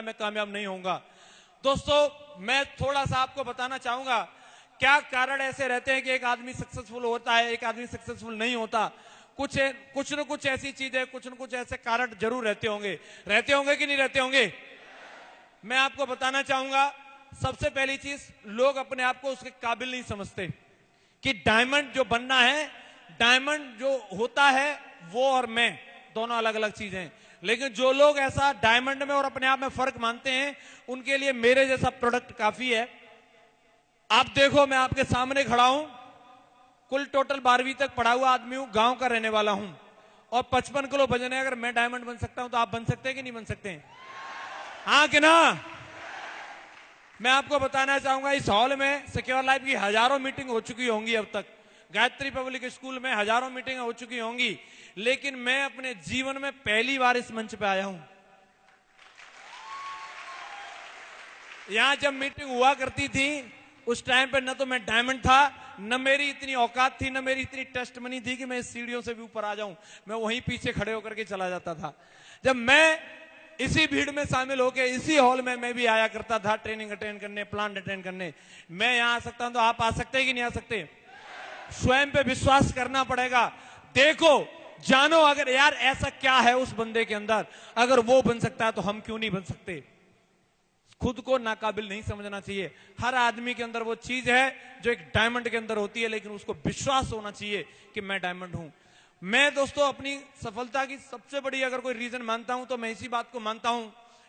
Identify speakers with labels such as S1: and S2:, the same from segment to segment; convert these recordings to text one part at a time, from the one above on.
S1: मैं कामयाब नहीं होऊंगा। दोस्तों, मैं थोड़ा सा आपको बताना चाहूंगा क्या कारण ऐसे रहते हैं कि एक आदमी सक्सेसफुल होता है, एक आदमी सक्सेसफुल नहीं होता। कुछ न कुछ ऐसी चीजें, कुछ न कुछ ऐसे कारण जरूर रहते होंगे कि नहीं रहते होंगे। मैं आपको बताना चाहूंगा, सबसे पहली चीज, लोग अपने आप को उसके काबिल नहीं समझते कि डायमंड जो बनना है, डायमंड जो होता है वो और मैं दोनों अलग अलग चीजें हैं। लेकिन जो लोग ऐसा डायमंड में और अपने आप में फर्क मानते हैं, उनके लिए मेरे जैसा प्रोडक्ट काफी है। आप देखो, मैं आपके सामने खड़ा हूं, कुल टोटल 12वीं तक पढ़ा हुआ आदमी हूं, गांव का रहने वाला हूं, और 55 किलो वजन है। अगर मैं डायमंड बन सकता हूं तो आप बन सकते हैं कि नहीं बन सकते हैं? हाँ कि ना? मैं आपको बताना चाहूंगा, इस हॉल में सिक्योर लाइफ की हजारों मीटिंग हो चुकी होंगी अब तक, गायत्री पब्लिक स्कूल में हजारों मीटिंग हो चुकी होंगी, लेकिन मैं अपने जीवन में पहली बार इस मंच पे आया हूं। यहां जब मीटिंग हुआ करती थी, उस टाइम पे न तो मैं डायमंड था, न मेरी इतनी औकात थी, न मेरी इतनी टेस्ट मनी थी कि मैं इस सीढ़ियों से भी ऊपर आ जाऊं। मैं वहीं पीछे खड़े होकर के चला जाता था। जब मैं इसी भीड़ में शामिल होकर इसी हॉल में मैं भी आया करता था ट्रेनिंग अटेंड करने, प्लान अटेंड करने। मैं यहां आ सकता हूं तो आप आ सकते हैं कि नहीं आ सकते? स्वयं पे विश्वास करना पड़ेगा। देखो, जानो, अगर यार ऐसा क्या है उस बंदे के अंदर, अगर वो बन सकता है तो हम क्यों नहीं बन सकते? खुद को नाकाबिल नहीं समझना चाहिए। हर आदमी के अंदर वो चीज है जो एक डायमंड के अंदर होती है, लेकिन उसको विश्वास होना चाहिए कि मैं डायमंड हूं। मैं दोस्तों अपनी सफलता की सबसे बड़ी अगर कोई रीजन मानता हूं तो मैं इसी बात को मानता हूं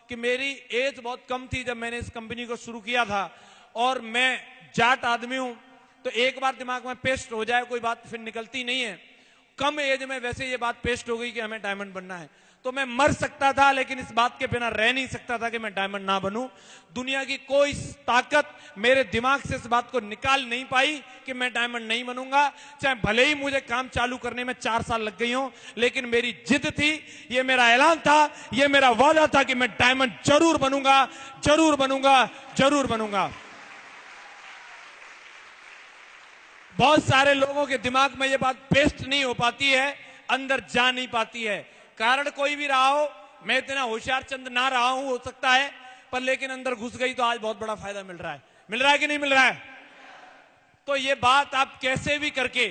S1: कि मेरी एज बहुत कम थी जब मैंने इस कंपनी को शुरू किया था, और मैं जाट आदमी हूं, तो एक बार दिमाग में पेस्ट हो जाए कोई बात फिर निकलती नहीं है। कम एज में वैसे ये बात पेस्ट हो गई कि हमें डायमंड बनना है, तो मैं मर सकता था, लेकिन इस बात के बिना रह नहीं सकता था कि मैं डायमंड ना बनूं। दुनिया की कोई ताकत मेरे दिमाग से इस बात को निकाल नहीं पाई कि मैं डायमंड नहीं बनूंगा। चाहे भले ही मुझे काम चालू करने में 4 साल लग गई हो, लेकिन मेरी जिद थी, ये मेरा ऐलान था, ये मेरा वादा था कि मैं डायमंड जरूर बनूंगा, जरूर बनूंगा, जरूर बनूंगा। बहुत सारे लोगों के दिमाग में ये बात पेस्ट नहीं हो पाती है, अंदर जा नहीं पाती है। कारण कोई भी रहा हो, मैं इतना होशियार चंद ना रहा हूं, हो सकता है, पर लेकिन अंदर घुस गई तो आज बहुत बड़ा फायदा मिल रहा है कि नहीं मिल रहा है? तो ये बात आप कैसे भी करके,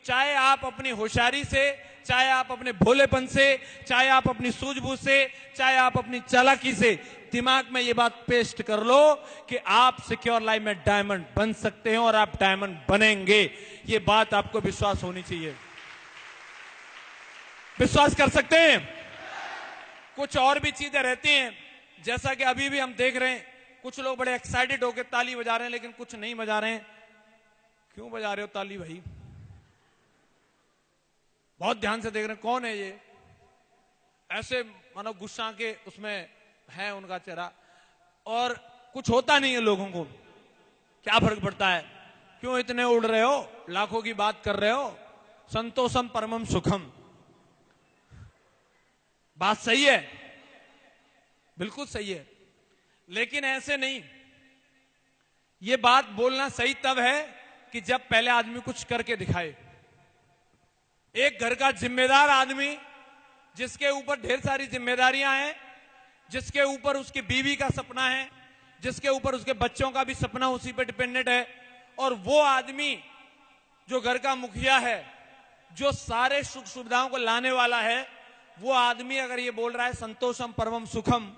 S1: चाहे आप अपनी होशियारी से, चाहे आप अपने भोलेपन से, चाहे आप अपनी सूझबूझ से, चाहे आप अपनी चालाकी से, दिमाग में ये बात पेस्ट कर लो कि आप सिक्योर लाइफ में डायमंड बन सकते हैं और आप डायमंड बनेंगे। ये बात आपको विश्वास होनी चाहिए। विश्वास कर सकते हैं? कुछ और भी चीजें रहती हैं, जैसा कि अभी भी हम देख रहे हैं, कुछ लोग बड़े एक्साइटेड होकर ताली बजा रहे हैं, लेकिन कुछ नहीं बजा रहे हैं। क्यों बजा रहे हो ताली भाई? बहुत ध्यान से देख रहे हैं, कौन है ये? ऐसे मानो गुस्सा के उसमें है उनका चेहरा, और कुछ होता नहीं है लोगों को। क्या फर्क पड़ता है? क्यों इतने उड़ रहे हो, लाखों की बात कर रहे हो? संतोषम परमम सुखम, बात सही है, बिल्कुल सही है, लेकिन ऐसे नहीं। ये बात बोलना सही तब है कि जब पहले आदमी कुछ करके दिखाए। एक घर का जिम्मेदार आदमी, जिसके ऊपर ढेर सारी जिम्मेदारियां हैं, जिसके ऊपर उसकी बीवी का सपना है, जिसके ऊपर उसके बच्चों का भी सपना उसी पे डिपेंडेंट है, और वो आदमी जो घर का मुखिया है, जो सारे सुख सुविधाओं को लाने वाला है, वो आदमी अगर ये बोल रहा है संतोषम परमम सुखम,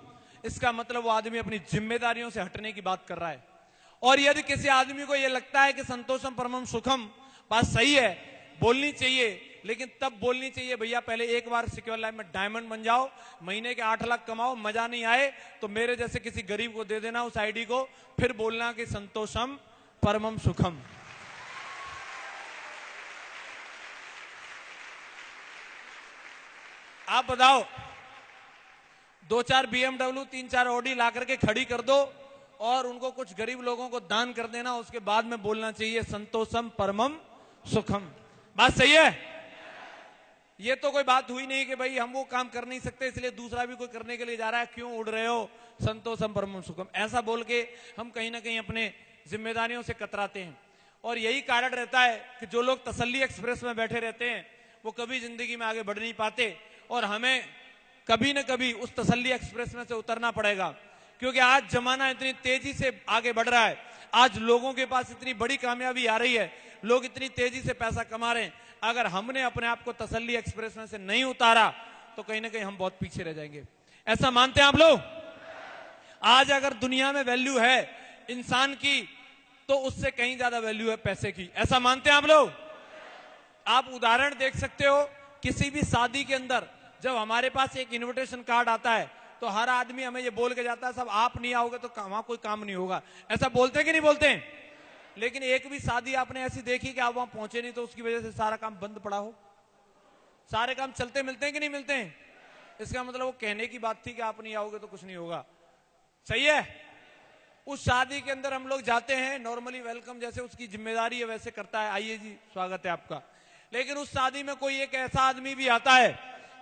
S1: इसका मतलब वो आदमी अपनी जिम्मेदारियों से हटने की बात कर रहा है। और यदि किसी आदमी को यह लगता है कि संतोषम परमम सुखम बात सही है, बोलनी चाहिए, लेकिन तब बोलनी चाहिए भैया पहले एक बार सिक्योर लाइफ में डायमंड बन जाओ, महीने के 8 लाख कमाओ, मजा नहीं आए तो मेरे जैसे किसी गरीब को दे देना उस आईडी को, फिर बोलना कि संतोषम परमम सुखम। आप बताओ, 2-4 BMW, 3-4 ऑडी ला करके खड़ी कर दो और उनको कुछ गरीब लोगों को दान कर देना, उसके बाद में बोलना चाहिए संतोषम परमम सुखम। बात सही है? ये तो कोई बात हुई नहीं कि भाई हम वो काम कर नहीं सकते इसलिए दूसरा भी कोई करने के लिए जा रहा है, क्यों उड़ रहे हो, संतोषम परमम सुखम। ऐसा बोल के हम कहीं ना कहीं अपने जिम्मेदारियों से कतराते हैं। और यही कारण रहता है कि जो लोग तसल्ली एक्सप्रेस में बैठे रहते हैं वो कभी जिंदगी में आगे बढ़ नहीं पाते, और हमें कभी न कभी उस तसल्ली एक्सप्रेस में से उतरना पड़ेगा। क्योंकि आज जमाना इतनी तेजी से आगे बढ़ रहा है, आज लोगों के पास इतनी बड़ी कामयाबी आ रही है, लोग इतनी तेजी से पैसा कमा रहे हैं। अगर हमने अपने आप को तसल्ली एक्सप्रेस में से नहीं उतारा तो कहीं ना कहीं हम बहुत पीछे रह जाएंगे। ऐसा मानते हैं आप लोग? आज अगर दुनिया में वैल्यू है इंसान की तो उससे कहीं ज्यादा वैल्यू है पैसे की। ऐसा मानते हैं आप लोग? आप उदाहरण देख सकते हो, किसी भी शादी के अंदर जब हमारे पास एक इनविटेशन कार्ड आता है तो हर आदमी हमें ये बोल के जाता है, सब आप नहीं आओगे तो वहां कोई काम नहीं होगा। ऐसा बोलते हैं कि नहीं बोलते हैं? लेकिन एक भी शादी आपने ऐसी देखी कि आप वहां पहुंचे नहीं तो उसकी वजह से सारा काम बंद पड़ा हो? सारे काम चलते मिलते हैं कि नहीं मिलते हैं? इसका मतलब वो कहने की बात थी कि आप नहीं आओगे तो कुछ नहीं होगा। सही है? उस शादी के अंदर हम लोग जाते हैं, नॉर्मली वेलकम जैसे उसकी जिम्मेदारी है वैसे करता है, आइए जी स्वागत है आपका। लेकिन उस शादी में कोई एक ऐसा आदमी भी आता है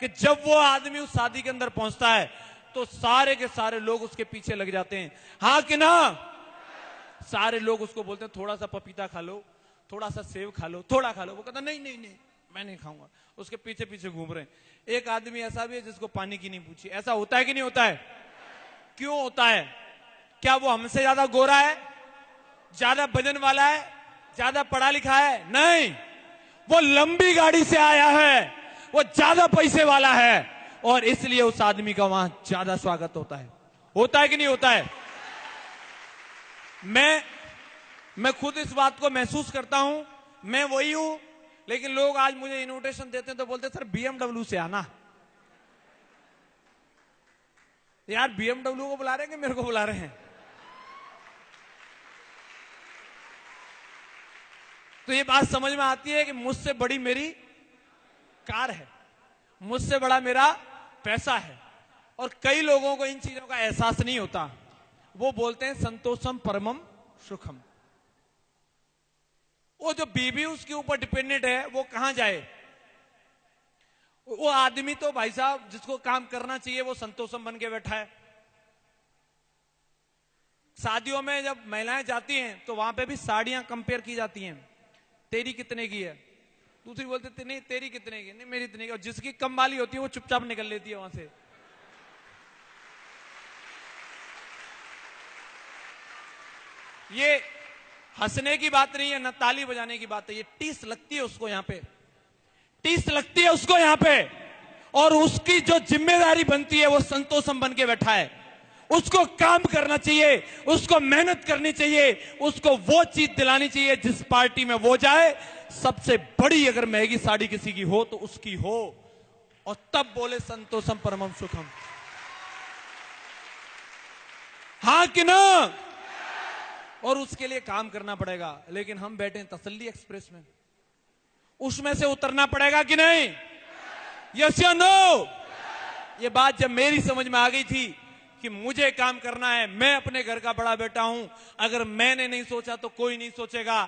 S1: कि जब वो आदमी उस शादी के अंदर पहुंचता है तो सारे के सारे लोग उसके पीछे लग जाते हैं। हाँ कि ना? सारे लोग उसको बोलते हैं थोड़ा सा पपीता खा लो, थोड़ा सा सेब खा लो, थोड़ा खा लो। वो कहता नहीं नहीं नहीं मैं नहीं खाऊंगा, उसके पीछे पीछे घूम रहे हैं। एक आदमी ऐसा भी है जिसको पानी की नहीं पूछी। ऐसा होता है कि नहीं होता है? क्यों होता है? क्या वो हमसे ज्यादा गोरा है, ज्यादा वजन वाला है, ज्यादा पढ़ा लिखा है? नहीं, वो लंबी गाड़ी से आया है, वो ज्यादा पैसे वाला है और इसलिए उस आदमी का वहां ज्यादा स्वागत होता है। होता है कि नहीं होता है? मैं खुद इस बात को महसूस करता हूं। मैं वही हूं, लेकिन लोग आज मुझे इनविटेशन देते हैं तो बोलते हैं सर BMW से आना। यार BMW को बुला रहे हैं कि मेरे को बुला रहे हैं? तो ये बात समझ में आती है कि मुझसे बड़ी मेरी कार है, मुझसे बड़ा मेरा पैसा है। और कई लोगों को इन चीजों का एहसास नहीं होता। वो बोलते हैं संतोषम परमम सुखम। वो जो बीबी उसके ऊपर डिपेंडेंट है वो कहां जाए? वो आदमी तो भाई साहब जिसको काम करना चाहिए वो संतोषम बन के बैठा है। शादियों में जब महिलाएं जाती हैं तो वहां पे भी साड़ियां कंपेयर की जाती हैं, तेरी कितने की है? दूसरी बोलते नहीं तेरी कितने की, नहीं मेरी इतने की। और जिसकी कम वाली होती है वो चुपचाप निकल लेती है वहां से। ये हंसने की बात नहीं है, न ताली बजाने की बात है, ये टीस लगती है उसको यहां पे, टीस लगती है उसको यहां पे। और उसकी जो जिम्मेदारी बनती है वो संतोषम बन के बैठा है। उसको काम करना चाहिए, उसको मेहनत करनी चाहिए, उसको वो चीज दिलानी चाहिए जिस पार्टी में वो जाए सबसे बड़ी अगर महंगी साड़ी किसी की हो तो उसकी हो, और तब बोले संतोषम परमम सुखम। हाँ कि ना? और उसके लिए काम करना पड़ेगा। लेकिन हम बैठे हैं तसल्ली एक्सप्रेस में, उसमें से उतरना पड़ेगा कि नहीं? यस या नो? ये बात जब मेरी समझ में आ गई थी कि मुझे काम करना है, मैं अपने घर का बड़ा बेटा हूं, अगर मैंने नहीं सोचा तो कोई नहीं सोचेगा।